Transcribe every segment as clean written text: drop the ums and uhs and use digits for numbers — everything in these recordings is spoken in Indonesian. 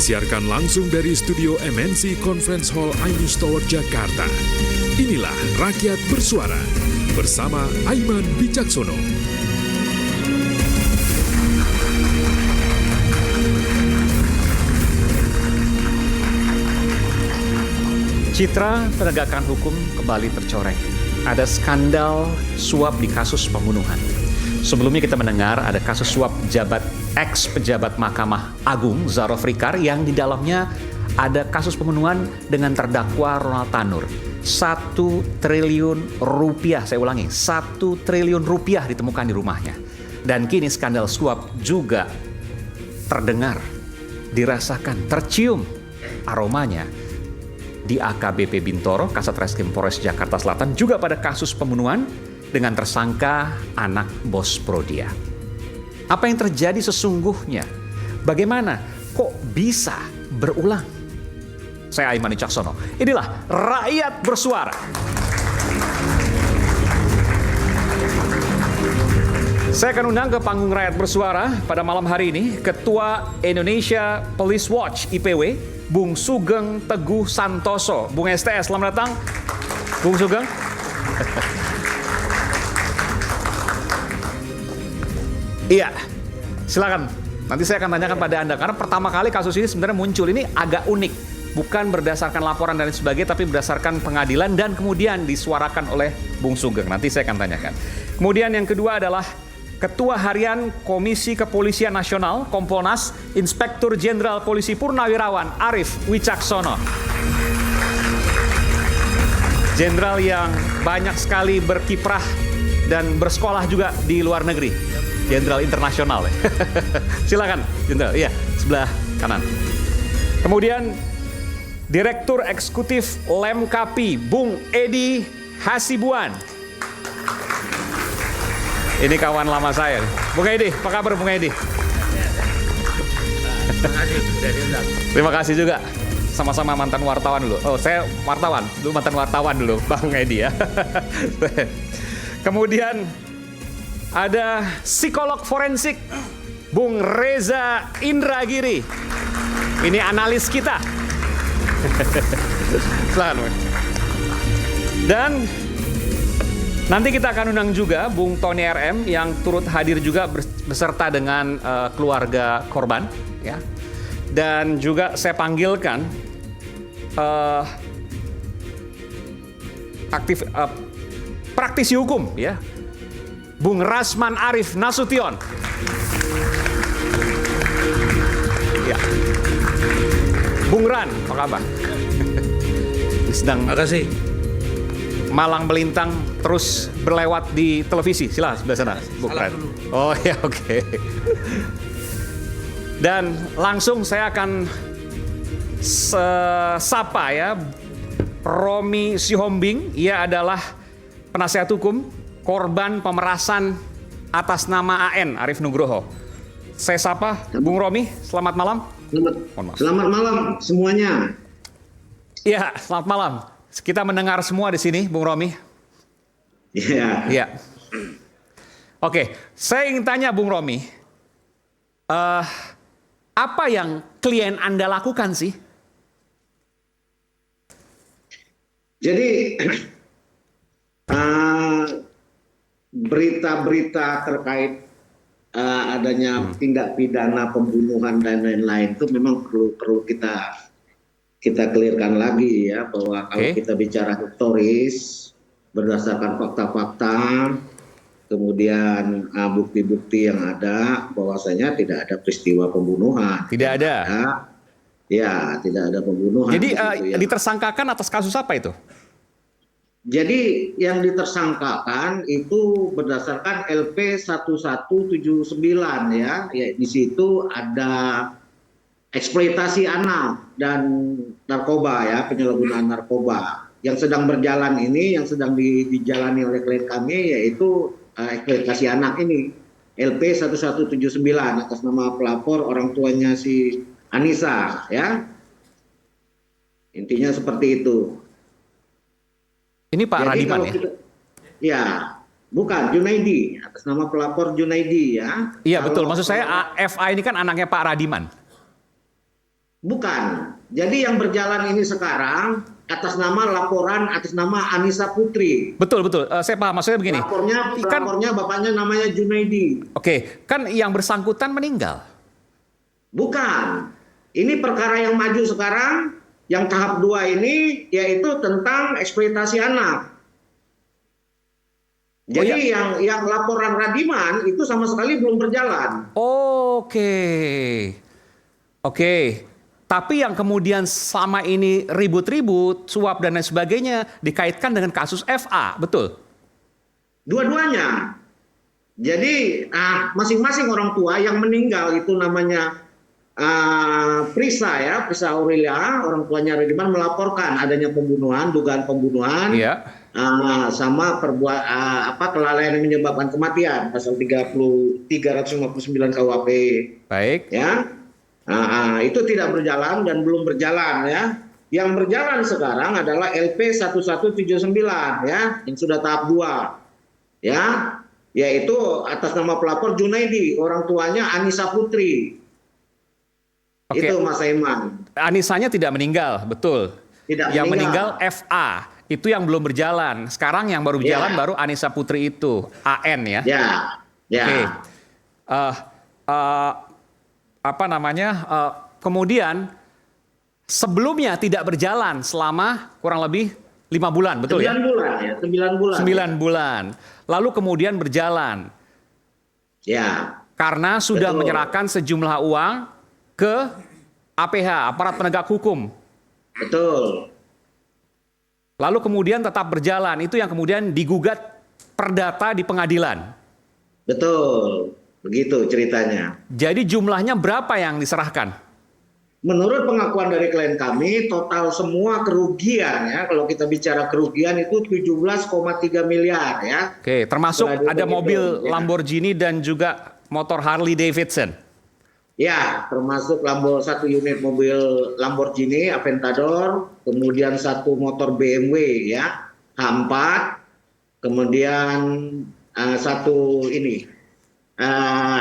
Disiarkan langsung dari studio MNC Conference Hall Ainus Tower Jakarta. Inilah Rakyat Bersuara bersama Aiman Wicaksono. Citra penegakan hukum kembali tercoreng. Ada skandal suap di kasus pembunuhan. Sebelumnya kita mendengar ada kasus suap ex-pejabat Mahkamah Agung Zarov Rikar yang di dalamnya ada kasus pembunuhan dengan terdakwa Ronald Tanur. 1 triliun rupiah, saya ulangi, 1 triliun rupiah ditemukan di rumahnya. Dan kini skandal suap juga terdengar, dirasakan, tercium aromanya di AKBP Bintoro, Kasat Reskrim Polres Jakarta Selatan, juga pada kasus pembunuhan dengan tersangka anak bos Prodia. Apa yang terjadi sesungguhnya? Bagaimana kok bisa berulang? Saya Aiman Wicaksono. Inilah Rakyat Bersuara. Saya akan undang ke panggung Rakyat Bersuara pada malam hari ini Ketua Indonesia Police Watch IPW, Bung Sugeng Teguh Santoso. Bung STS, selamat datang. Bung Sugeng. Iya, silakan. Nanti saya akan tanyakan pada Anda, karena pertama kali kasus ini sebenarnya muncul. Ini agak unik. Bukan berdasarkan laporan dan sebagainya, tapi berdasarkan pengadilan dan kemudian disuarakan oleh Bung Sugeng. Nanti saya akan tanyakan. Kemudian yang kedua adalah Ketua Harian Komisi Kepolisian Nasional, Kompolnas, Inspektur Jenderal Polisi Purnawirawan Arief Wicaksono. Jenderal yang banyak sekali berkiprah dan bersekolah juga di luar negeri. Jenderal internasional. Silakan, Jenderal. Iya, sebelah kanan. Kemudian Direktur Eksekutif Lemkapi, Bung Edi Hasibuan. Ini kawan lama saya. Bung Edi, apa kabar Bung Edi? Terima kasih juga. Sama-sama mantan wartawan dulu. Oh, saya wartawan, dulu mantan wartawan dulu, Bang Edi ya. Kemudian ada psikolog forensik, Bung Reza Indragiri. Ini analis kita. Selamat. Dan nanti kita akan undang juga Bung Tony RM yang turut hadir juga beserta dengan keluarga korban, ya. Dan juga saya panggilkan praktisi hukum, ya, Bung Rasman Arif Nasution. Ya. Bung Ran, apa kabar? Sedang Makasih. malang melintang terus berlewat di televisi. Silakan sebelah sana, Bung Ran. Oh ya, oke. Dan langsung saya akan sapa ya, Romi Sihombing. Ia adalah penasihat hukum korban pemerasan atas nama AN, Arif Nugroho. Saya sapa Bung Romi, selamat malam. Selamat malam semuanya. Iya, selamat malam. Kita mendengar semua di sini, Bung Romi. Iya. Iya. Oke, saya ingin tanya Bung Romi, apa yang klien Anda lakukan sih? Jadi berita-berita terkait adanya tindak pidana pembunuhan dan lain-lain itu memang perlu kita clearkan lagi ya, bahwa kalau kita bicara historis berdasarkan fakta-fakta, kemudian bukti-bukti yang ada, bahwasanya tidak ada peristiwa pembunuhan. Tidak ada. Ya, tidak ada pembunuhan. Jadi ditersangkakan atas kasus apa itu? Jadi yang ditersangkakan itu berdasarkan LP 1179 ya. Di situ ada eksploitasi anak dan narkoba ya, penyalahgunaan narkoba. Yang sedang berjalan ini, yang sedang dijalani oleh klien kami, yaitu eksploitasi anak ini. LP 1179 atas nama pelapor, orang tuanya si Anissa ya. Intinya seperti itu. Ini Pak Jadi Radiman ya? Ya, bukan, Junaidi, atas nama pelapor Junaidi ya. Iya betul, maksud saya FA ini kan anaknya Pak Radiman. Bukan. Jadi yang berjalan ini sekarang atas nama laporan atas nama Anissa Putri. Betul, betul. Saya paham. Maksudnya begini. Lapornya bapaknya namanya Junaidi. Oke, kan yang bersangkutan meninggal. Bukan. Ini perkara yang maju sekarang, yang tahap 2 ini yaitu tentang eksploitasi anak. Jadi yang laporan Radiman itu sama sekali belum berjalan. Oke. Tapi yang kemudian selama ini ribut-ribut, suap dan lain sebagainya dikaitkan dengan kasus FA, betul? Dua-duanya. Jadi masing-masing orang tua yang meninggal itu namanya Prisa Aurelia, orang tuanya Radiman melaporkan adanya pembunuhan, dugaan pembunuhan. Iya. Sama kelalaian yang menyebabkan kematian pasal 359 KUHP. Baik. Ya. Itu tidak berjalan dan belum berjalan ya. Yang berjalan sekarang adalah LP 1179 ya, yang sudah tahap 2. Ya, yaitu atas nama pelapor Junaidi, orang tuanya Anissa Putri. Oke. Itu Mas Aiman. Anissanya tidak meninggal, betul. Tidak yang meninggal. FA. Itu yang belum berjalan. Sekarang yang baru berjalan baru Anissa Putri itu, AN ya. Ya. Oke. Kemudian sebelumnya tidak berjalan selama kurang lebih 5 bulan, betul 9 bulan ya, 9 bulan. 9 bulan. Lalu kemudian berjalan. Ya. Karena sudah menyerahkan sejumlah uang ke APH, aparat penegak hukum. Betul. Lalu kemudian tetap berjalan, itu yang kemudian digugat perdata di pengadilan. Betul, begitu ceritanya. Jadi jumlahnya berapa yang diserahkan? Menurut pengakuan dari klien kami, total semua kerugian ya, kalau kita bicara kerugian itu 17,3 miliar ya. Oke, termasuk ada mobil Lamborghini dan juga motor Harley Davidson. Ya, termasuk satu unit mobil Lamborghini Aventador, kemudian satu motor BMW ya, H4, kemudian satu ini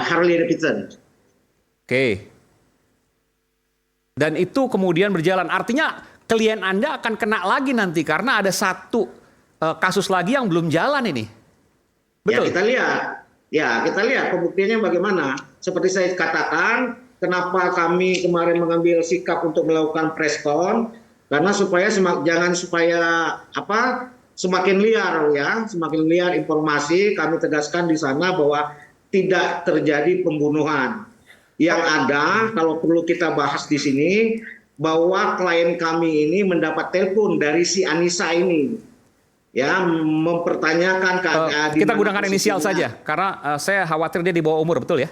Harley Davidson. Oke. Dan itu kemudian berjalan. Artinya klien Anda akan kena lagi nanti karena ada satu kasus lagi yang belum jalan ini. Betul? Ya, kita lihat pembuktiannya bagaimana. Seperti saya katakan, kenapa kami kemarin mengambil sikap untuk melakukan preskon, karena semakin liar informasi, kami tegaskan di sana bahwa tidak terjadi pembunuhan. Yang ada, kalau perlu kita bahas di sini, bahwa klien kami ini mendapat telepon dari si Anissa ini. Ya, mempertanyakan kita gunakan inisial saja karena saya khawatir dia di bawah umur, betul ya?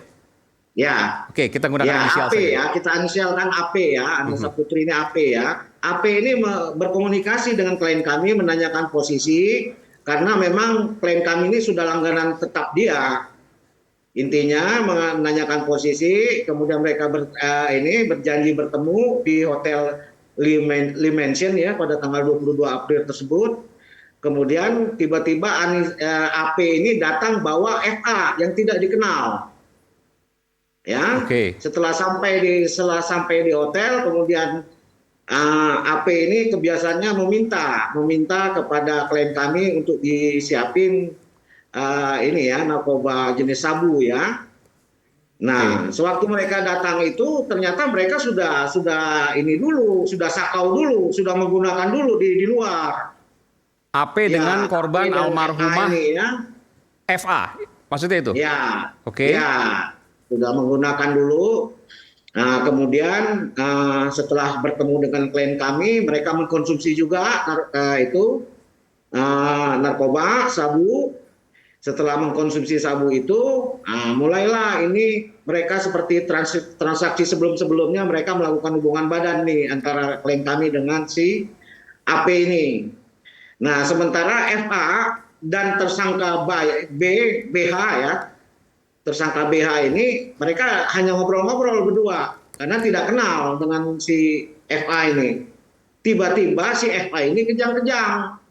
Ya. Oke, kita gunakan inisial AP saja. Ya, kita inisialkan AP ya, Anissa Putri ini AP ya. AP ini berkomunikasi dengan klien kami menanyakan posisi karena memang klien kami ini sudah langganan tetap dia. Intinya menanyakan posisi, kemudian mereka berjanji bertemu di Hotel Lee Mansion ya pada tanggal 22 April tersebut. Kemudian tiba-tiba AP ini datang bawa FA yang tidak dikenal. Ya. Setelah sampai di hotel, kemudian AP ini kebiasaannya meminta kepada klien kami untuk disiapin narkoba jenis sabu ya. Nah, sewaktu mereka datang itu ternyata mereka sudah sakau dulu, sudah menggunakan dulu di luar. AP dengan korban almarhumah FA, maksudnya itu? Ya. Oke. Ya, sudah menggunakan dulu. Nah, kemudian setelah bertemu dengan klien kami, mereka mengkonsumsi juga narkoba, sabu. Setelah mengkonsumsi sabu itu, mulailah ini mereka seperti transaksi sebelum-sebelumnya mereka melakukan hubungan badan nih antara klien kami dengan si AP ini. Nah, sementara FA dan tersangka BH ya, tersangka BH ini mereka hanya ngobrol-ngobrol berdua karena tidak kenal dengan si FA ini. Tiba-tiba si FA ini kejang-kejang.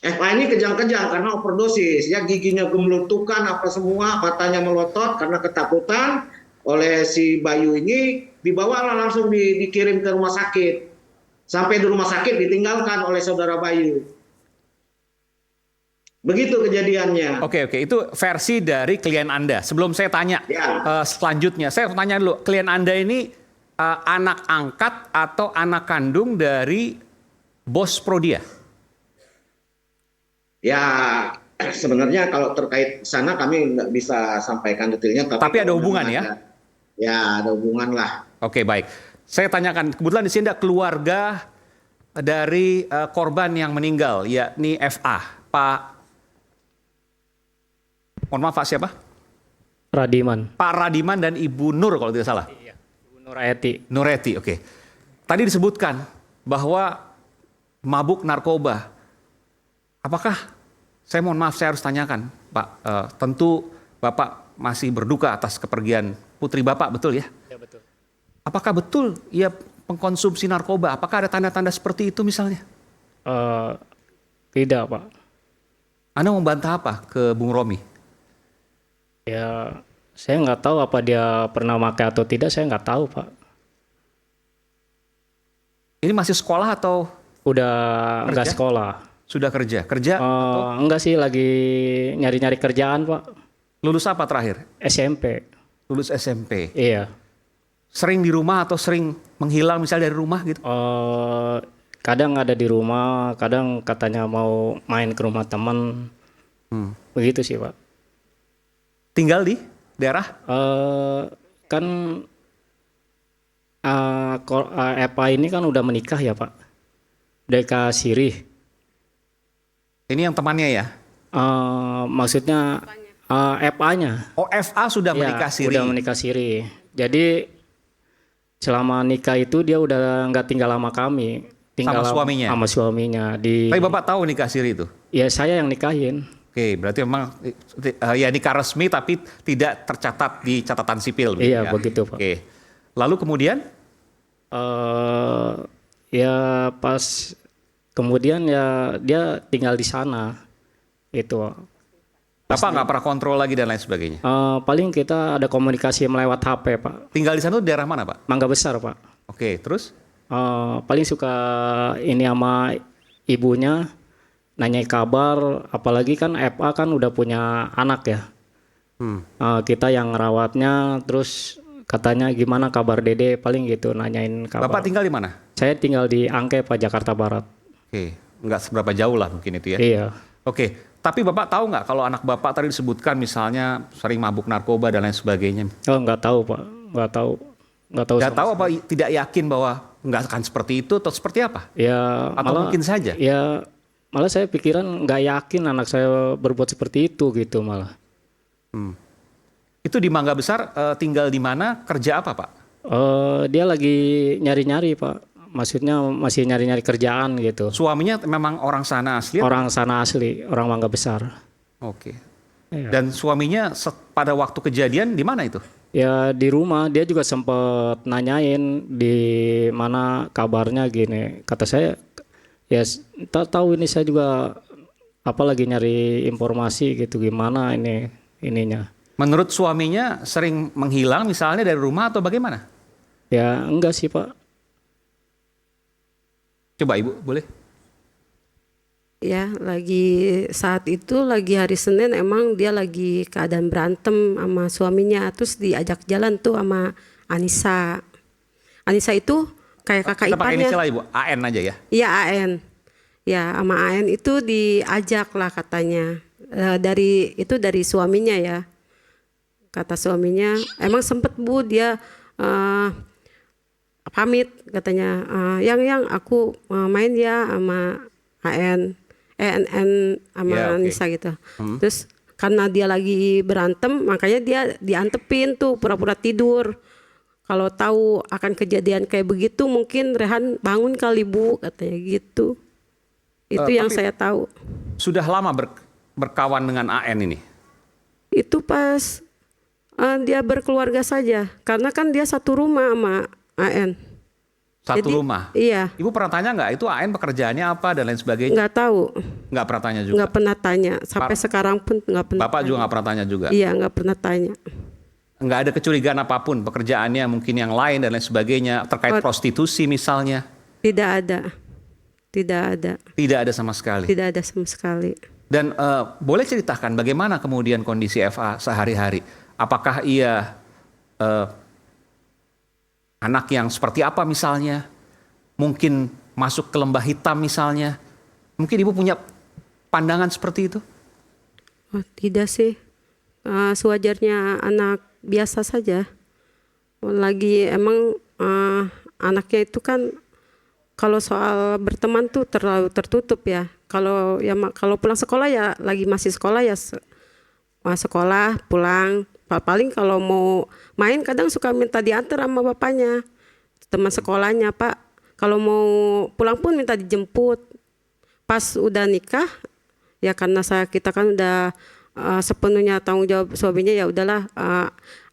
FA ini kejang-kejang karena overdosis, ya giginya gemelutukan apa semua, matanya melotot karena ketakutan. oleh si Bayu ini, dibawa langsung dikirim ke rumah sakit. Sampai di rumah sakit ditinggalkan oleh saudara Bayu. Begitu kejadiannya. Oke, itu versi dari klien Anda. Sebelum saya tanya selanjutnya, saya tanya dulu, klien Anda ini anak angkat atau anak kandung dari bos Prodia? Ya, sebenarnya kalau terkait sana kami nggak bisa sampaikan detailnya. Tapi ada hubungan ya? Ya, ada hubungan lah. Oke, baik. Saya tanyakan, kebetulan di sini ada keluarga dari korban yang meninggal, yakni FA, Pak. Mohon maaf, Pak siapa? Radiman. Pak Radiman dan Ibu Nur kalau tidak salah. Iya, Ibu Nureti. Nureti, oke. Tadi disebutkan bahwa mabuk narkoba. Apakah, saya mohon maaf saya harus tanyakan, Pak. Tentu Bapak masih berduka atas kepergian putri Bapak, betul ya? Ya betul. Apakah betul ia pengkonsumsi narkoba? Apakah ada tanda-tanda seperti itu misalnya? Tidak, Pak. Anda membantah apa ke Bung Romi? Ya, saya nggak tahu apa dia pernah pakai atau tidak, saya nggak tahu, Pak. Ini masih sekolah atau Udah kerja? nggak sekolah. Sudah kerja? Kerja? Enggak sih, lagi nyari-nyari kerjaan, Pak. Lulus apa terakhir? SMP. Lulus SMP. Iya. Sering di rumah atau sering menghilang misalnya dari rumah gitu? Kadang ada di rumah, kadang katanya mau main ke rumah teman. Begitu sih, Pak. Tinggal di daerah? Kan Epa ini kan udah menikah ya, Pak. Deka Sirih. Ini yang temannya ya? Maksudnya FA-nya. Oh, FA sudah menikah siri? Udah menikah siri. Jadi selama nikah itu dia udah nggak tinggal sama kami. Tinggal sama suaminya? Sama suaminya. Tapi Bapak tahu nikah siri itu? Ya saya yang nikahin. Oke, berarti memang ya nikah resmi tapi tidak tercatat di catatan sipil. Iya, ya? begitu, Pak. Oke. Lalu kemudian? Ya pas kemudian ya dia tinggal di sana. Itu. Bapak nggak pernah kontrol lagi dan lain sebagainya? Paling kita ada komunikasi melewat HP, Pak. Tinggal di sana tuh daerah mana, Pak? Mangga Besar, Pak. Oke, terus? Paling suka ini sama ibunya. Nanya kabar, apalagi kan FA kan udah punya anak ya. Kita yang ngerawatnya, terus katanya gimana kabar Dede, paling gitu nanyain kabar. Bapak tinggal di mana? Saya tinggal di Angke, Pak, Jakarta Barat. Oke, nggak seberapa jauh lah mungkin itu ya. Iya. Oke, tapi Bapak tahu nggak kalau anak Bapak tadi disebutkan misalnya sering mabuk narkoba dan lain sebagainya? Oh, nggak tahu, Pak. Nggak tahu. Nggak tahu apa tidak yakin bahwa nggak akan seperti itu atau seperti apa? Ya, atau mungkin saja? Ya, malah saya pikiran nggak yakin anak saya berbuat seperti itu gitu malah. Itu di Mangga Besar tinggal di mana, kerja apa, Pak? Dia lagi nyari-nyari, Pak. Maksudnya masih nyari-nyari kerjaan gitu. Suaminya memang orang sana asli? Orang sana asli, orang Mangga Besar. Oke. Iya. Dan suaminya pada waktu kejadian di mana itu? Ya di rumah, dia juga sempat nanyain di mana kabarnya gini. Kata saya, ya tahu ini saya juga lagi nyari informasi gitu gimana ininya. Menurut suaminya sering menghilang misalnya dari rumah atau bagaimana? Ya enggak sih, Pak. Coba Ibu, boleh? Ya, saat itu lagi hari Senin emang dia lagi keadaan berantem sama suaminya, terus diajak jalan tuh sama Anissa. Anissa itu kayak kakak Kita pakai iparnya. inisial Ibu, AN aja ya? Iya, AN. Ya, sama AN itu diajak lah katanya. Dari suaminya ya. Kata suaminya, emang sempet Bu dia pamit katanya, yang aku main ya sama AN. ENN sama Ya, okay. Nisa gitu. Terus karena dia lagi berantem, makanya dia diantepin tuh pura-pura tidur. Kalau tahu akan kejadian kayak begitu, mungkin Rehan bangun kali Bu, katanya gitu. Itu yang saya tahu. Sudah lama berkawan dengan AN ini? Itu pas dia berkeluarga saja, karena kan dia satu rumah sama AN. Satu rumah? Iya. Ibu pernah tanya nggak itu AN pekerjaannya apa dan lain sebagainya? Nggak tahu. Nggak pernah tanya juga? Nggak pernah tanya. Sampai sekarang pun nggak pernah. Bapak juga nggak pernah tanya juga? Iya, nggak pernah tanya. nggak ada kecurigaan apapun, pekerjaannya mungkin yang lain dan lain sebagainya, terkait prostitusi misalnya? Tidak ada. Tidak ada. Tidak ada sama sekali? Tidak ada sama sekali. Dan boleh ceritakan bagaimana kemudian kondisi FA sehari-hari? Apakah ia anak yang seperti apa misalnya? Mungkin masuk ke lembah hitam misalnya? Mungkin Ibu punya pandangan seperti itu? Oh, tidak sih. Sewajarnya anak biasa saja. Lagi emang anaknya itu kan kalau soal berteman tuh terlalu tertutup ya. Kalau pulang sekolah ya lagi masih sekolah ya sekolah pulang. Paling kalau mau main kadang suka minta diantar sama bapaknya, teman sekolahnya, Pak. Kalau mau pulang pun minta dijemput. Pas udah nikah ya karena kita kan udah sepenuhnya tanggung jawab suaminya, ya udahlah,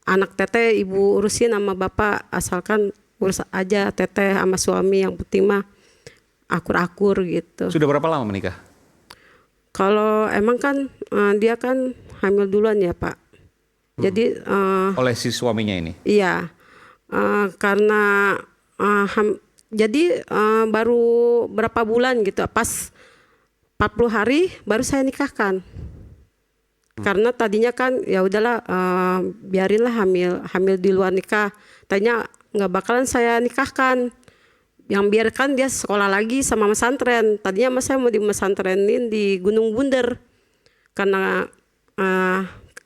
anak teteh ibu urusin sama bapak, asalkan urus aja teteh sama suami, yang penting mah akur-akur gitu. Sudah berapa lama menikah? Kalau emang kan dia kan hamil duluan ya Pak. Jadi oleh si suaminya ini? Iya, karena jadi baru berapa bulan gitu, pas 40 hari baru saya nikahkan. Karena tadinya kan ya udahlah, biarinlah hamil di luar nikah. Tadinya nggak bakalan saya nikahkan, yang biarkan dia sekolah lagi sama pesantren. Tadinya saya mau di pesantrenin di Gunung Bunder, karena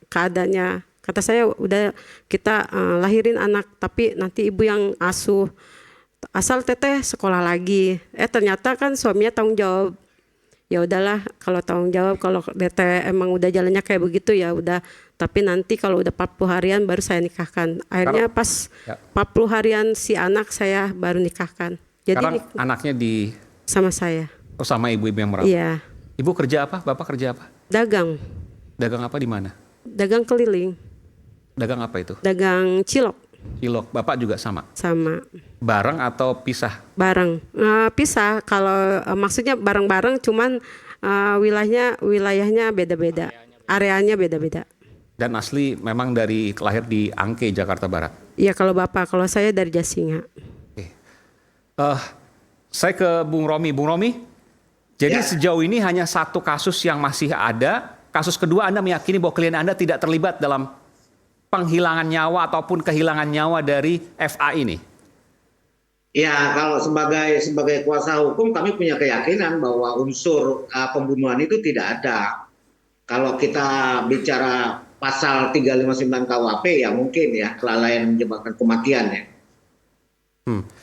keadaannya kata saya udah kita lahirin anak tapi nanti ibu yang asuh, asal teteh sekolah lagi. Ternyata kan suaminya tanggung jawab. Ya udahlah, kalau tanggung jawab, kalau teteh emang udah jalannya kayak begitu ya udah. Tapi nanti kalau udah 40 harian baru saya nikahkan. Akhirnya pas 40 harian si anak saya baru nikahkan. Jadi sekarang anaknya sama saya. Oh, sama ibu-ibu yang merawat? Iya. Ibu kerja apa? Bapak kerja apa? Dagang. Dagang apa di mana? Dagang keliling. Dagang apa itu? Dagang cilok. Cilok. Bapak juga sama? Sama. Bareng atau pisah? Bareng. Pisah. Kalau maksudnya bareng-bareng, cuman wilayahnya beda-beda. Areanya beda-beda. Dan asli memang dari lahir di Angke, Jakarta Barat? Iya, kalau bapak. Kalau saya dari Jasinga. Oke. Saya ke Bung Romi. Bung Romi, jadi sejauh ini hanya satu kasus yang masih ada. Kasus kedua, Anda meyakini bahwa klien Anda tidak terlibat dalam penghilangan nyawa ataupun kehilangan nyawa dari FA ini? Ya, kalau sebagai kuasa hukum kami punya keyakinan bahwa unsur pembunuhan itu tidak ada. Kalau kita bicara pasal 359 KUHP ya mungkin ya kelalaian menyebabkan kematian ya.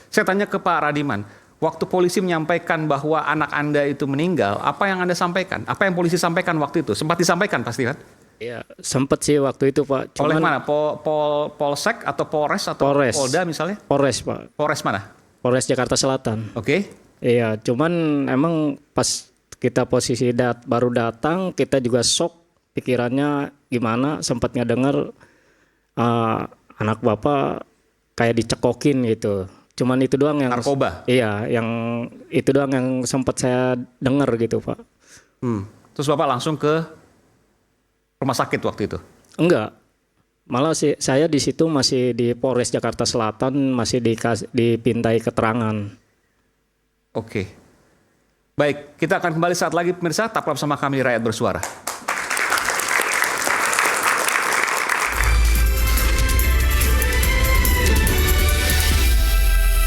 Saya tanya ke Pak Radiman, waktu polisi menyampaikan bahwa anak Anda itu meninggal, apa yang Anda sampaikan? Apa yang polisi sampaikan waktu itu? Sempat disampaikan pasti kan? Iya, sempat sih waktu itu Pak. Oleh mana? Polsek atau Polres atau Polres. Polda misalnya? Polres Pak. Polres mana? Polres Jakarta Selatan. Oke. Iya, cuman emang pas kita posisi baru datang, kita juga shock, pikirannya gimana, sempat ngedenger anak bapak kayak dicekokin gitu. Cuman itu doang yang narkoba. Iya, yang itu doang yang sempat saya dengar gitu Pak. Terus Bapak langsung ke rumah sakit waktu itu? Enggak. Malah sih saya di situ masih di Polres Jakarta Selatan, masih dipintai keterangan. Oke. Baik, kita akan kembali saat lagi pemirsa, tetaplah bersama kami di Rakyat Bersuara.